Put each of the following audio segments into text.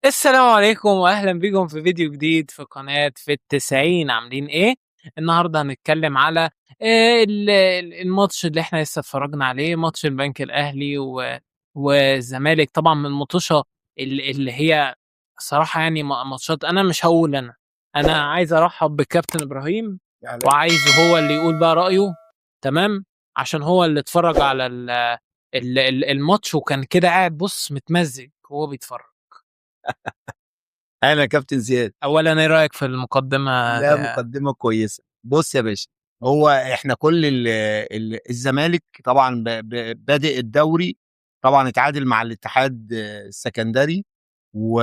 السلام عليكم واهلا بيكم في فيديو جديد في قناة في التسعين. عاملين ايه؟ النهارده هنتكلم على الماتش اللي احنا لسه اتفرجنا عليه، ماتش البنك الاهلي والزمالك. طبعا من المطوشه اللي هي صراحة يعني ماتشات. انا مش هقول، انا عايز ارحب بكابتن ابراهيم يعني وعايزه هو اللي يقول بقى رأيه. تمام، عشان هو اللي اتفرج على الماتش وكان كده قاعد بص متمزج وهو بيتفرج. انا كابتن زياد. اولا ايه رايك في المقدمه لا، مقدمه كويسه. بص يا باشا، هو احنا كل الزمالك طبعا بادئ الدوري، طبعا اتعادل مع الاتحاد السكندري و...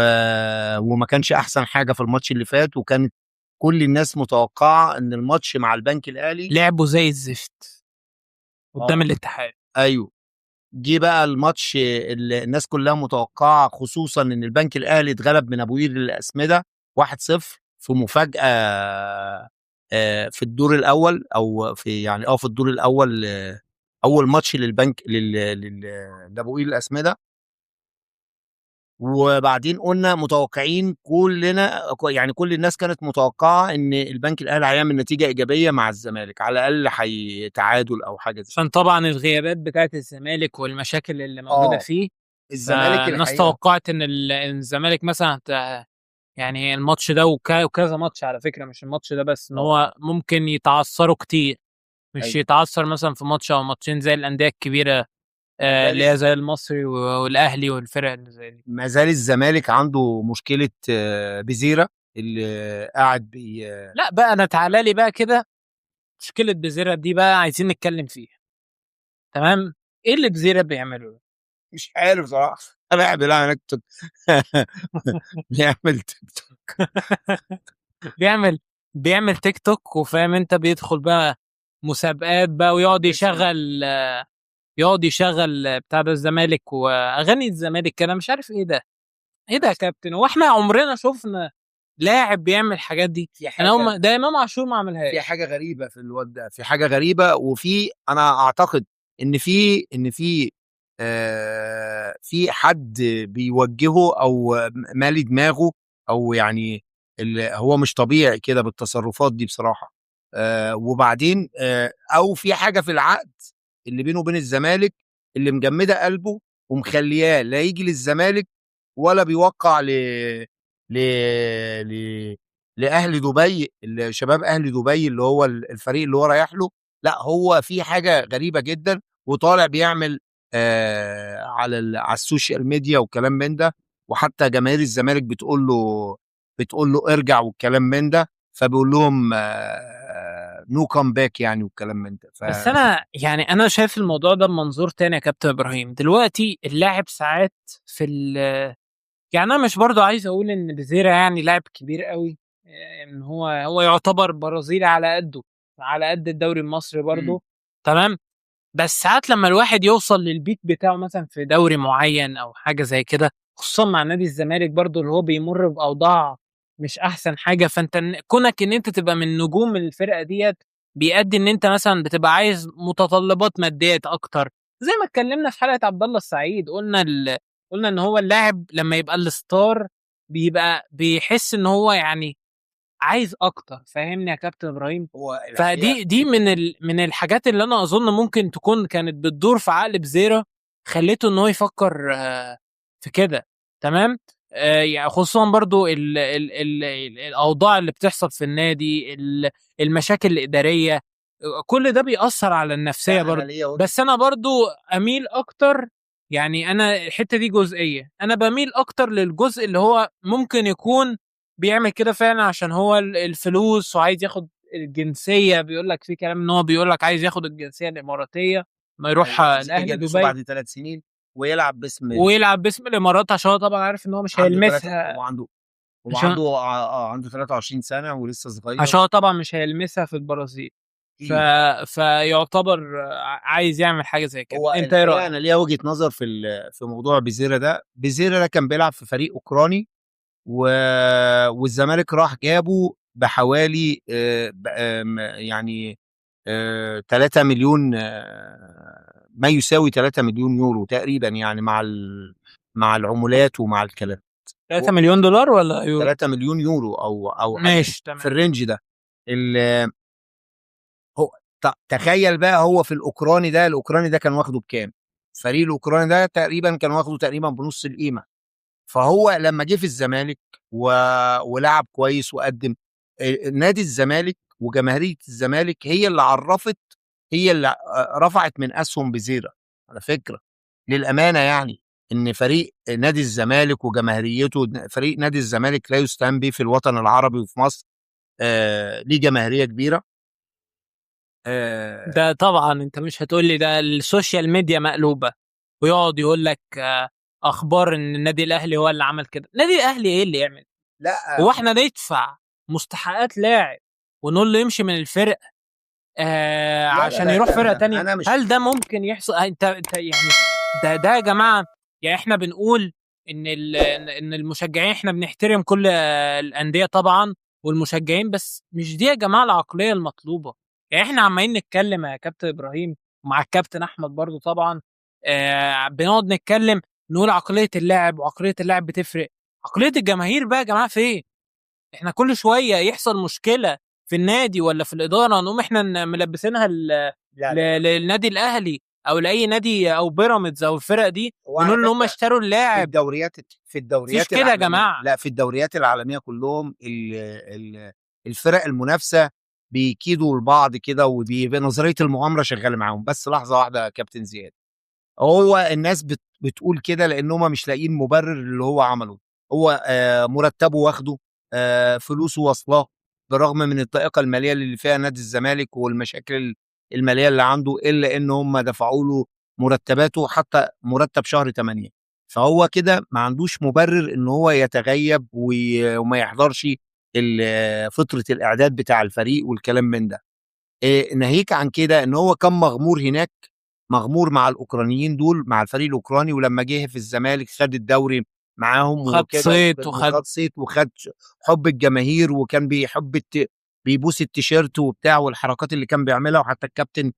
وما كانش احسن حاجه في الماتش اللي فات، وكانت كل الناس متوقعه ان الماتش مع البنك الاهلي. لعبوا زي الزفت قدام اه، الاتحاد. ايوه. جه بقى الماتش اللي الناس كلها متوقعه، خصوصا ان البنك الاهلي اتغلب من ابو قير الاسمده 1-0 في مفاجاه. في الدور الاول، او في يعني في الدور الاول، اول ماتش للبنك لابو قير الاسمده. وبعدين قلنا متوقعين كلنا، يعني كل الناس كانت متوقعه ان البنك الاهلي هيعمل نتيجه ايجابيه مع الزمالك، على الاقل هيتعادل او حاجه زي. عشان طبعا الغيابات بتاعت الزمالك والمشاكل اللي موجوده اه، فيه، الزمالك فالناس الحقيقه. توقعت ان الزمالك مثلا يعني الماتش ده وكذا ماتش على فكره، مش الماتش ده بس، ان اه، هو ممكن يتعثروا كتير، مش ايوه. يتعثر مثلا في ماتش او ماتشين زي الانديه الكبيره، ما زال اللي هي زي المصري والاهلي والفرق اللي زي دي. ما زال الزمالك عنده مشكلة بزيرة اللي قاعد لا بقى، انا تعالى لي بقى كده، مشكله بزيرة دي بقى عايزين نتكلم فيها. تمام، ايه اللي بزيرة بيعمله ده؟ مش عارف صراحة. انا قاعد بيلعب هناك بيعمل تيك توك. بيعمل بيعمل تيك توك، وفاهم انت، بيدخل بقى مسابقات بقى ويقعد اسمع، يشغل، بتاع ده الزمالك واغاني الزمالك. انا مش عارف ايه ده، ايه ده يا كابتن؟ هو احنا عمرنا شفنا لاعب بيعمل الحاجات دي؟ في انا حاجة ده امام عاشور ما في عملهاش. حاجة غريبة في الواد ده، في حاجة غريبة. انا اعتقد ان في في حد بيوجهه، او مالي دماغه، او يعني هو مش طبيعي كده بالتصرفات دي بصراحة. وبعدين او في حاجة في العقد اللي بينه وبين الزمالك اللي مجمدة قلبه ومخلياه لا يجي للزمالك ولا بيوقع ل... ل... لاهل دبي، شباب اهل دبي اللي هو الفريق اللي هو رايح له. لا، هو في حاجه غريبه جدا، وطالع بيعمل على السوشيال ميديا والكلام من ده. وحتى جماهير الزمالك بتقول له ارجع والكلام من ده، فبيقول لهم نو كام باك يعني، والكلام من ده. بس انا يعني انا شايف الموضوع ده بمنظور تاني يا كابتن ابراهيم. دلوقتي اللاعب ساعات في يعني انا مش برضو عايز اقول ان بزيرة يعني لاعب كبير قوي، ان هو يعتبر برازيلي على قده، على قد الدوري المصري مم. برضو. تمام، بس ساعات لما الواحد يوصل للبيك بتاعه مثلا في دوري معين او حاجه زي كده، خصوصا مع نادي الزمالك برضو اللي هو بيمر باوضاع مش احسن حاجه، فانت كونك ان انت تبقى من نجوم الفرقه ديت، بيأدي ان انت مثلا بتبقى عايز متطلبات ماديات اكتر. زي ما اتكلمنا في حلقه عبد الله السعيد، قلنا ان هو اللاعب لما يبقى الستار بيبقى بيحس ان هو يعني عايز اكتر. فاهمني يا كابتن ابراهيم؟ هو الحقيقه. فدي من الحاجات اللي انا اظن ممكن تكون كانت بتدور في عقل بزيرة، خليته ان هو يفكر في كده. تمام، يعني خصوصا برضو ال الاوضاع اللي بتحصل في النادي، المشاكل الاداريه، كل ده بيأثر على النفسيه لا، انا برضو. ليا وجهه. بس انا برضو اميل اكتر، يعني انا الحته دي جزئيه، انا بميل اكتر للجزء اللي هو ممكن يكون بيعمل كده فعلا عشان هو الفلوس وعايز ياخد الجنسيه. بيقول لك في كلام ان هو بيقول لك عايز ياخد الجنسيه الاماراتيه، ما يروح ايوه، عايزين الاهلي يجدسوا دبي بعد 3 سنين ويلعب باسم. ويلعب باسم الامارات، عشان هو طبعا عارف ان هو مش عنده ثلاثة هيلمسها. هو عنده هو عشان عنده عنده 23 سنة ولسه صغير. عشان هو طبعا مش هيلمسها في البرازيل. ف... اكيد. فيعتبر عايز يعمل حاجه زي كده. هو انت ايه الحقيقة رايك؟ انا ليا وجهة نظر في موضوع بيزيرا ده كان بيلعب في فريق اوكراني و... والزمالك راح جابه بحوالي يعني 3 مليون، ما يساوي 3 مليون يورو تقريبا، يعني مع العمولات ومع الكلام. 3 مليون دولار ولا يورو؟ 3 مليون يورو او حاجه ماشي في تمام. الرينج ده. هو تخيل بقى، هو في الاوكراني ده كان واخده بكام؟ الفريق الاوكراني ده تقريبا كان واخده تقريبا بنص القيمه. فهو لما جه في الزمالك ولعب كويس وقدم، نادي الزمالك وجماهيريه الزمالك هي اللي عرفت، هي اللي رفعت من اسهم بزيره على فكره، للامانه يعني. ان فريق نادي الزمالك وجماهيريته، فريق نادي الزمالك لا يستهان به في الوطن العربي وفي مصر، ليه جماهيريه كبيره. آه ده طبعا انت مش هتقول لي ده السوشيال ميديا مقلوبه، ويقعد يقول لك اخبار ان النادي الاهلي هو اللي عمل كده. النادي الاهلي ايه اللي يعمل؟ لا هو احنا ندفع مستحقات لاعب ونقول له يمشي من الفرق لا لا عشان لا يروح لا, فرقه لا. تانية؟ انا مش هل ده ممكن يحصل؟ انت يعني ده يا جماعه، يعني احنا بنقول ان ان المشجعين، احنا بنحترم كل الانديه طبعا والمشجعين، بس مش دي يا جماعه العقليه المطلوبه. يعني احنا عمالين نتكلم يا كابتن ابراهيم ومع الكابتن احمد برضو طبعا، بنقعد نتكلم نقول عقليه اللاعب وعقليه اللاعب بتفرق. عقليه الجماهير بقى يا جماعه فين؟ احنا كل شويه يحصل مشكله في النادي ولا في الاداره نقوم احنا ملبسينها لا لا لا. للنادي الاهلي او لاي نادي او بيراميدز او الفرق دي، وعلى ونقول ان هم فكره اشتروا في اللاعب. الدوريات في مفيش الدوريات كده يا العالميه، جماعه. لا في الدوريات العالميه كلهم الفرق المنافسه بيكيدوا لبعض كده، وبيبقى نظريه المؤامره شغاله معاهم. بس لحظه واحده يا كابتن زياد، هو الناس بتقول كده لان هم مش لاقيين مبرر اللي هو عمله. هو مرتبه واخده، فلوسه واصلاه، بالرغم من الضائقه الماليه اللي فيها نادي الزمالك والمشاكل الماليه اللي عنده، الا ان هم دفعوا له مرتباته حتى مرتب شهر 8. فهو كده ما عندوش مبرر ان هو يتغيب وما يحضرش فتره الاعداد بتاع الفريق والكلام من ده. ناهيك عن كده ان هو كان مغمور هناك، مغمور مع الاوكرانيين دول، مع الفريق الاوكراني، ولما جه في الزمالك خد الدوري معاهم وخد وكده، صيت وخد وخد صيت وخد حب الجماهير، وكان بيحب بيبوس التيشيرت وبتاع والحركات اللي كان بيعملها، وحتى الكابتن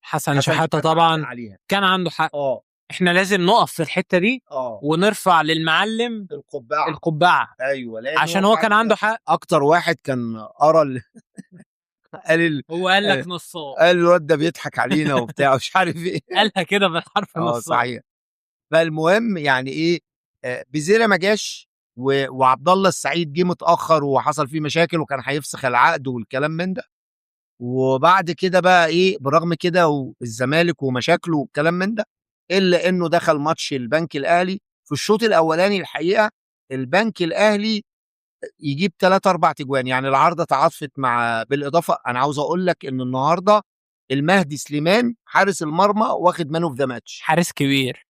حسن حسن شحاته شحاته علق طبعا عليها. كان عنده حق. اه احنا لازم نقف في الحته دي اه ونرفع للمعلم القبعه. القبعه، ايوه، لان عشان هو هو كان عنده حتى حق. اكتر واحد كان قرا قال هو قال لك آه، نصاب، قال الواد ده بيضحك علينا وبتاع مش عارف ايه. قالها كده بالحرف نصاب. صحيح. فالمهم يعني ايه، بزيرة ما جاش، وعبد الله السعيد جه متاخر وحصل فيه مشاكل وكان هيفسخ العقد والكلام من ده. وبعد كده بقى ايه، برغم كده والزمالك ومشاكله والكلام من ده، الا انه دخل ماتش البنك الاهلي في الشوط الاولاني. الحقيقه البنك الاهلي يجيب 3 4 تجوان، يعني العارضه تعاطفت مع، بالاضافه انا عاوز اقول لك ان النهارده المهدي سليمان حارس المرمى واخد مان اوف ذا ماتش، حارس كبير.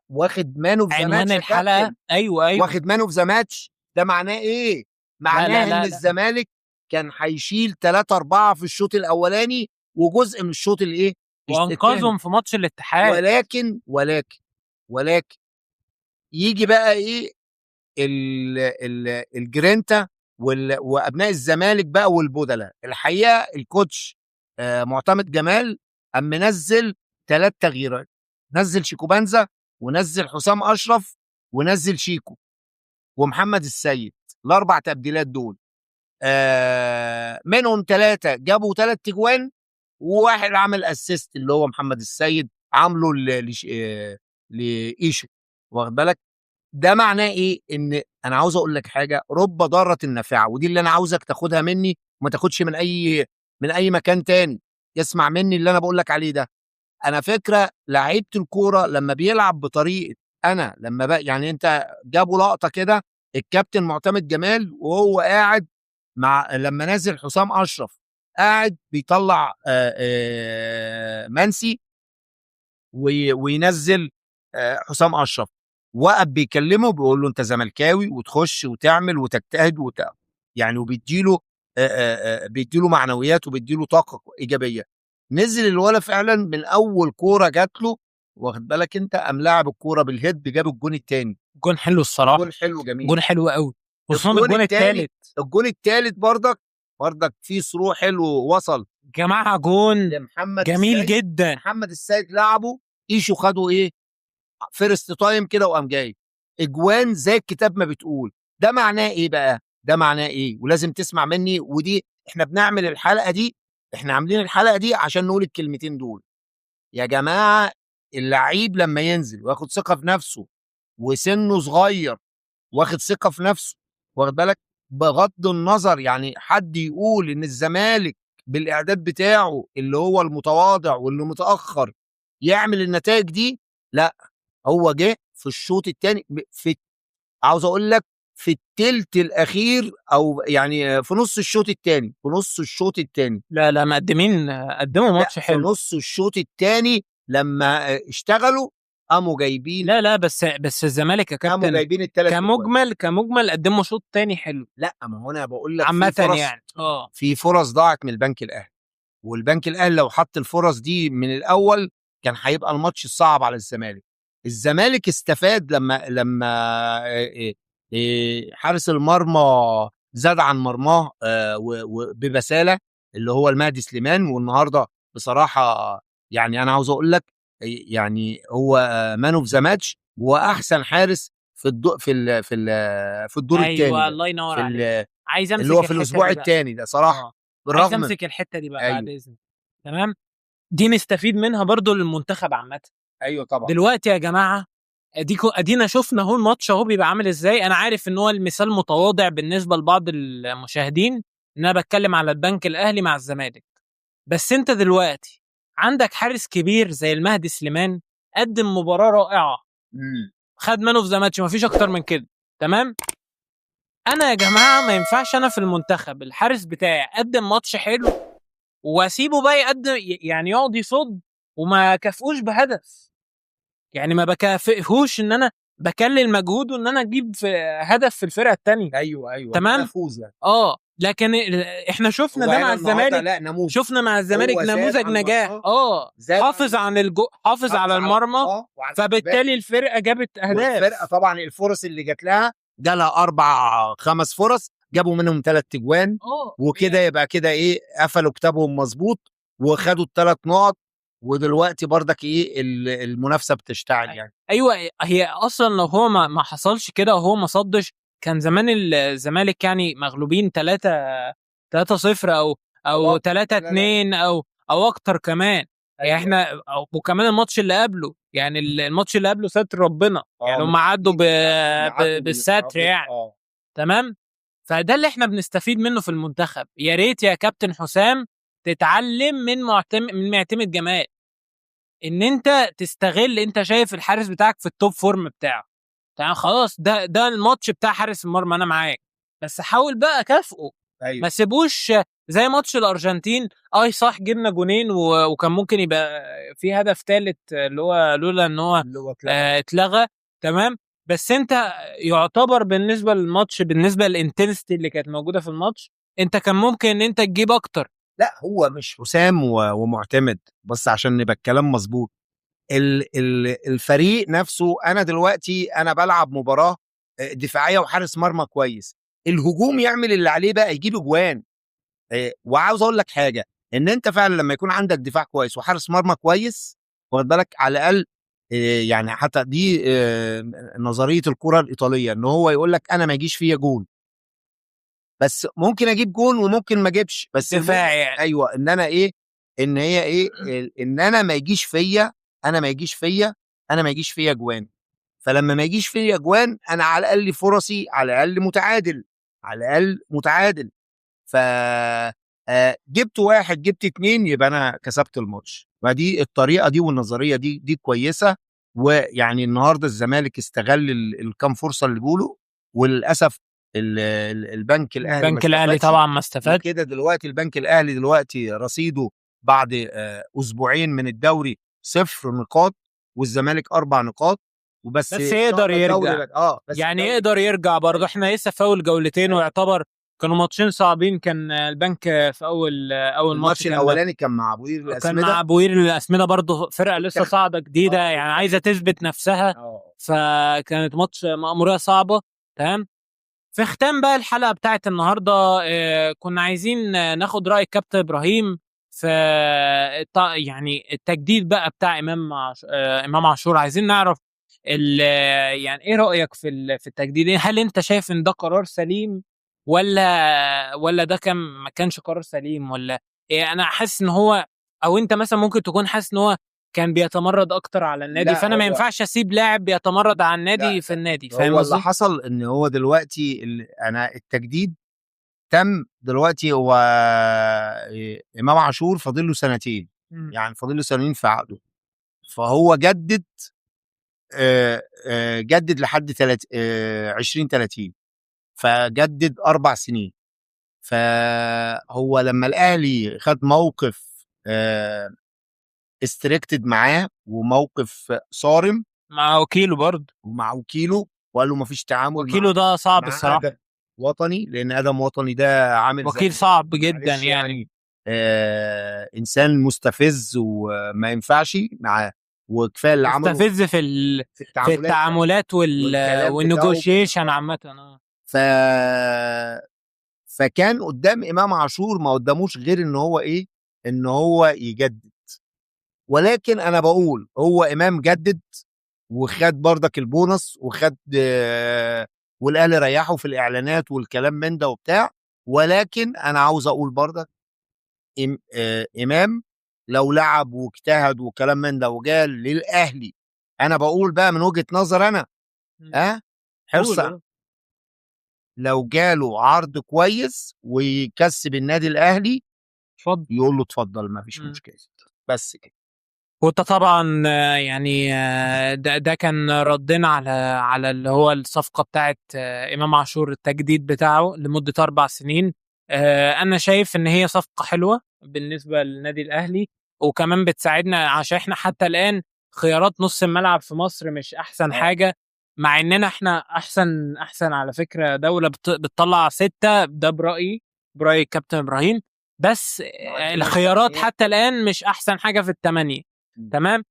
واخد مان اوف ذا عنوان ماتش يا الحلقه كابتن، ايوه ايوه. واخد مان اوف ذا ماتش. ده معناه ايه؟ لا لا معناه ان لا لا، الزمالك كان هيشيل 3 4 في الشوط الاولاني وجزء من الشوط الايه الثاني. وانقذهم في ماتش الاتحاد. ولكن يجي بقى ايه، الجرينتا وابناء الزمالك بقى والبودلة. الحقيقه الكوتش معتمد جمال قام منزل 3 تغييرات، نزل شيكوبانزا ونزل حسام اشرف ونزل شيكو ومحمد السيد. ال4 تبديلات دول منهم 3 جابوا 3 تجوان، وواحد عمل اسيست اللي هو محمد السيد عامله لايشو، واخد بالك. ده معناه ايه؟ ان انا عاوز اقول لك حاجه، رب ضاره نافعه، ودي اللي انا عاوزك تاخدها مني وما تاخدش من اي مكان تاني. اسمع مني اللي انا بقول لك عليه ده. انا فكره لعيبه الكوره لما بيلعب بطريقه، انا لما بقى يعني انت جابوا لقطه كده، الكابتن معتمد جمال وهو قاعد مع لما نازل حسام اشرف، قاعد بيطلع منسي وينزل حسام اشرف، وقف بيكلمه بيقول له انت زملكاوي وتخش وتعمل وتجتهد يعني، وبيديله بيديله معنويات وبيديله طاقه ايجابيه. نزل الولا فعلا من اول كوره جات له، واخد بالك انت، قام لاعب الكوره بالهيد جاب الجون الثاني. جون حلو الصراحه، جون حلو جميل. جون حلو قوي، خصوصا الجون الجون الثالث، الثالث. برضك فيه ثرو حلو وصل جماعه جون لمحمد جميل السيد. جدا. محمد السيد لعبه، ايشو خده ايه، فيرست تايم كده وقام جاي. اجوان زي الكتاب ما بتقول. ده معناه ايه بقى؟ ده معناه ايه؟ ولازم تسمع مني، ودي احنا بنعمل الحلقه دي، احنا عاملين الحلقه دي عشان نقول الكلمتين دول. يا جماعه، اللعيب لما ينزل وياخد ثقه في نفسه وسنه صغير واخد ثقه في نفسه، واخد بالك، بغض النظر يعني حد يقول ان الزمالك بالاعداد بتاعه اللي هو المتواضع واللي متاخر يعمل النتائج دي، لا، هو جه في الشوط الثاني، عاوز اقول لك في التلت الاخير، او يعني في نص الشوط الثاني، في نص الشوط الثاني، لا قدموا لا، ماتش في حلو. نص الشوط الثاني لما اشتغلوا قاموا جايبين، لا بس الزمالك يا قاموا كابتن جايبين الثلاث اجوان. كمجمل قدموا شوط تاني حلو لا، ما هو انا بقول لك في عامة فرص، يعني. في فرص ضاعت من البنك الاهلي، والبنك الاهلي لو حط الفرص دي من الاول كان هيبقى الماتش صعب على الزمالك. الزمالك استفاد لما حارس المرمى زاد عن مرماه وببساله، اللي هو المهدي سليمان. والنهارده بصراحه يعني انا عاوز اقول لك يعني هو مان اوف ذا ماتش، واحسن حارس في في الدور الثاني ايوه ده، الله ينور في عليك. عايز اللي هو امسك في الحته الاسبوع دي بقى. الثاني ده صراحه، اه عايز بالرغم. امسك الحته دي بقى بعد ايوه، اذنك. تمام. دي نستفيد منها برضو للمنتخب عامه. ايوه طبعا. دلوقتي يا جماعه، ادينا شفنا اهو الماتش اهو بيبقى عامل ازاي. انا عارف ان هو المثال متواضع بالنسبه لبعض المشاهدين ان انا بتكلم على البنك الاهلي مع الزمالك، بس انت دلوقتي عندك حارس كبير زي المهدي سليمان قدم مباراه رائعه، امم خد مان اوف ذا ماتش، مفيش اكتر من كده. تمام. انا يا جماعه ما ينفعش انا في المنتخب الحارس بتاعي قدم ماتش حلو واسيبه بقى يقدم يعني يقعد يصد وما كافئوش بهدف، يعني ما بكافئهوش ان انا بكلل مجهوده ان انا اجيب في هدف في الفرقه الثانيه. ايوه، ايوه، ان انا تمام. افوز يعني. لكن احنا شفنا هو ده هنا مع النهارده الزمالك. لا نموذج، شفنا مع الزمالك هو زاد نموذج عن نجاح. مرماه، زاد عن حافظ عن حافظ حافظ على على المرمى، وعلى الثبات. فبالتالي الفرقه جابت والفرقه اهداف. طبعا الفرص اللي جات لها جالها اربع خمس فرص، جابوا منهم ثلاث اجوان، وكده يبقى كده ايه، قفلوا كتابهم مظبوط وخدوا الثلاث نقط. ودلوقتي برضك ايه المنافسه بتشتعل يعني. ايوه هي اصلا لو هو ما حصلش كده وهو ما صدش كان زمان الزمالك يعني مغلوبين 3-0 او لا، لا، لا. 3-2 او اكتر كمان. يعني ايوه، احنا وكمان الماتش اللي قبله، يعني الماتش اللي قبله ستر ربنا، يعني هم عدوا عدوا بالستر يعني. تمام. فده اللي احنا بنستفيد منه في المنتخب. يا ريت يا كابتن حسام تتعلم من معتمد جمال ان انت تستغل، انت شايف الحارس بتاعك في التوب فورم بتاعه، تمام خلاص، ده الماتش بتاع حارس المرمى انا معاك، بس حاول بقى كافئه. ايوه، ما سيبوش زي ماتش الارجنتين. صح جبنا جونين وكان ممكن يبقى في هدف ثالث اللي هو لولا ان هو اللي هو اتلغى. اتلغى. تمام. بس انت يعتبر بالنسبه للماتش، بالنسبه للانتنستي اللي كانت موجوده في الماتش، انت كان ممكن ان انت تجيب اكتر. لا، هو مش حسام ومعتمد بس، عشان نبقى الكلام مظبوط. الفريق نفسه، انا دلوقتي انا بلعب مباراه دفاعيه وحارس مرمى كويس، الهجوم يعمل اللي عليه بقى يجيب اجوان. وعاوز اقول لك حاجه، ان انت فعلا لما يكون عندك دفاع كويس وحارس مرمى كويس، واخد بالك، على الاقل يعني حتى دي نظريه الكره الايطاليه، ان هو يقول لك انا ما يجيش فيا جون، بس ممكن اجيب جون وممكن ما اجيبش، بس دفاع يعني. ايوه، ان انا ايه، ان هي ايه، ان انا ما يجيش فيا، انا ما يجيش فيا جوان. فلما ما يجيش فيا جوان انا على الاقل فرصي على الاقل متعادل، على الاقل متعادل. ف جبت واحد، جبت اتنين، يبقى انا كسبت الماتش. فدي الطريقه دي والنظريه دي كويسه. ويعني النهارده الزمالك استغل الكام فرصه اللي بيقولوا، وللاسف البنك الاهلي ما البنك الاهلي استفادش. طبعا ما استفاد. وكده دلوقتي البنك الاهلي دلوقتي رصيده بعد اسبوعين من الدوري 0 نقاط، والزمالك 4 نقاط وبس، بس ان شاء يقدر الله الدوري يرجع، بس يعني الدوري. يقدر يرجع برضه. احنا لسه في اول جولتين ويعتبر كانوا ماتشين صعبين. كان البنك في اول ماتش الماتش كان الاولاني كان مع ابو قير كان مع الاسمده، ابو قير الاسمده، برضه فرقه لسه صاعده جديده يعني عايزه تثبت نفسها، فكانت ماتش مأمورية صعبه. تمام. في ختام بقى الحلقه بتاعت النهارده، كنا عايزين ناخد راي الكابتن ابراهيم في يعني التجديد بقى بتاع امام عاشور. عايزين نعرف يعني إيه رأيك في التجديد؟ هل أنت شايف إن ده قرار سليم والّا ده ما كانش قرار سليم والّا أنا حاسس إن هو، أو أنت مثلًا ممكن تكون حاسس إن هو كان بيتمرد أكتر على النادي، لأ فأنا ما هو ينفعش أسيب لاعب بيتمرد على النادي لأ، في النادي، فاهم هو اللي قصدي؟ حصل إن هو دلوقتي أنا التجديد تم دلوقتي. هو إمام عاشور فاضل له سنتين، إمم. يعني فاضل له سنتين في عقده، فهو جدد جدد لحد 2030، فجدد 4 سنين. فهو لمّا الأهلي خد موقف restricted معاه وموقف صارم مع وكيله برضه. ومع وكيله، وقال له ما فيش تعامل وكيله ده صعب مع الصراحة. أدم وطني، لأن أدم وطني ده عامل وكيل زي صعب جدًا معلش يعني. يعني إنسان مستفز وما ينفعش معاه، وكفاية اللي عمله مستفز في في التعاملات التعاملات والكلام بتاعه والnegotiation عامةً ف فكان قدّام إمام عاشور ما قدّاموش غير إن هو إيه، إن هو يجدد. ولكن أنا باقول هو إمام جدد وخَد برضك البونص وخَد والأهلي ريّحه في الإعلانات والكلام من ده وبتاع. ولكن أنا عاوز أقول برضك إمام لو لعب واجتهد وكلام من ده وجه للأهلي، أنا باقول بقى من وجهة نظري أنا، إمم. حرص قُل آه. لو جاله عرض كويس ويكسب النادي الأهلي اتفضل. يقول له اتفضل ما فيش إمم. مشكلة، بس كده. وأنت طبعًا يعني ده كان ردنا على اللي هو الصفقة بتاعة إمام عاشور، التجديد بتاعه لمدة 4 سنين. أنا شايف إن هي صفقة حلوة بالنسبة للنادي الأهلي، وكمان بتساعدنا عشان إحنا حتى الآن خيارات نُص الملعب في مصر مش أحسن آه، حاجة، مع إننا إحنا أحسن على فكرة دولة بتطلّع 6، ده برأي الكابتن إبراهيم، بس وعندنا الخيارات إمكانيات. حتى الآن مش أحسن حاجة في ال8. إمم. تمام.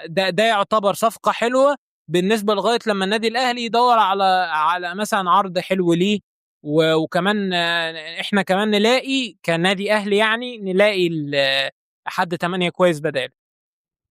ده يعتبر صفقة حلوة بالنسبة لغاية لمّا النادي الأهلي يدوّر على مثلًا عرض حلو ليه، وكمان إحنا كمان نلاقي كنادي أهلي يعني نلاقي حد 8 كويس بداله.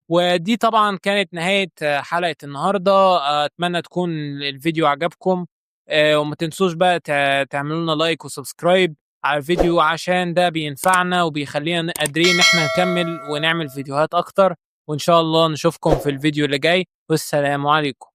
ودي طبعًا كانت نهاية حلقة النهارده. أتمنى تكون الفيديو عجبكم، وما تنسوش بقى تعملوا لنا لايك وسبسكرايب على الفيديو عشان ده بينفعنا وبيخلّينا قادرين إن إحنا نكمّل ونعمل فيديوهات أكتر، وإن شاء الله نشوفكم في الفيديو اللي جاي، والسلام عليكم.